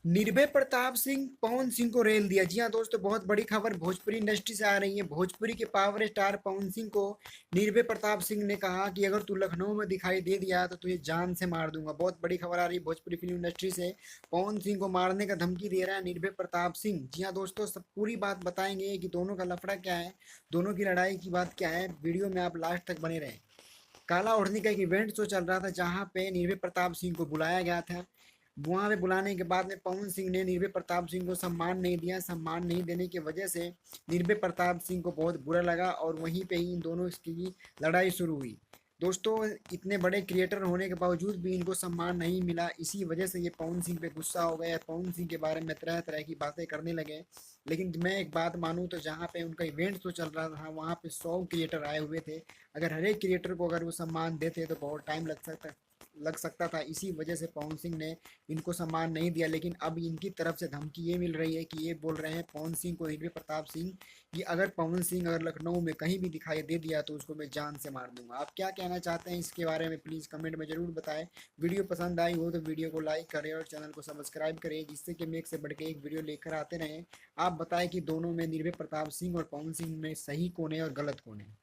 निर्भय प्रताप सिंह पवन सिंह को रेल दिया। जी हाँ दोस्तों, बहुत बड़ी खबर भोजपुरी इंडस्ट्री से आ रही है। भोजपुरी के पावर स्टार पवन सिंह को निर्भय प्रताप सिंह ने कहा कि अगर तू लखनऊ में दिखाई दे दिया तो तुझे जान से मार दूंगा। बहुत बड़ी खबर आ रही है भोजपुरी फिल्म इंडस्ट्री से। पवन सिंह को मारने का धमकी दे रहा है निर्भय प्रताप सिंह। जी हाँ दोस्तों, सब पूरी बात बताएंगे कि दोनों का लफड़ा क्या है, दोनों की लड़ाई की बात क्या है। वीडियो में आप लास्ट तक बने रहें। काला ओढ़नी का एक इवेंट शो चल रहा था जहां पे निर्भय प्रताप सिंह को बुलाया गया था। वहां पे बुलाने के बाद में पवन सिंह ने निर्भय प्रताप सिंह को सम्मान नहीं दिया। सम्मान नहीं देने की वजह से निर्भय प्रताप सिंह को बहुत बुरा लगा और वहीं पे ही इन दोनों की लड़ाई शुरू हुई। दोस्तों, इतने बड़े क्रिएटर होने के बावजूद भी इनको सम्मान नहीं मिला, इसी वजह से ये पवन सिंह पे गुस्सा हो गए, पवन सिंह के बारे में तरह तरह की बातें करने लगे। लेकिन मैं एक बात मानूं तो जहाँ पे उनका इवेंट तो चल रहा था वहाँ पे 100 क्रिएटर आए हुए थे। अगर हर एक क्रिएटर को अगर वो सम्मान देते तो बहुत टाइम लग सकता था। इसी वजह से पवन सिंह ने इनको सम्मान नहीं दिया। लेकिन अब इनकी तरफ से धमकी ये मिल रही है कि ये बोल रहे हैं पवन सिंह को, निर्भय प्रताप सिंह, कि अगर पवन सिंह अगर लखनऊ में कहीं भी दिखाई दे दिया तो उसको मैं जान से मार दूंगा। आप क्या कहना चाहते हैं इसके बारे में, प्लीज़ कमेंट में ज़रूर बताएं। वीडियो पसंद आई हो तो वीडियो को लाइक करें और चैनल को सब्सक्राइब करें, जिससे कि हम एक से बढ़ के एक वीडियो लेकर आते रहें। आप बताएं कि दोनों में, निर्भय प्रताप सिंह और पवन सिंह में, सही कौन है और गलत कौन है।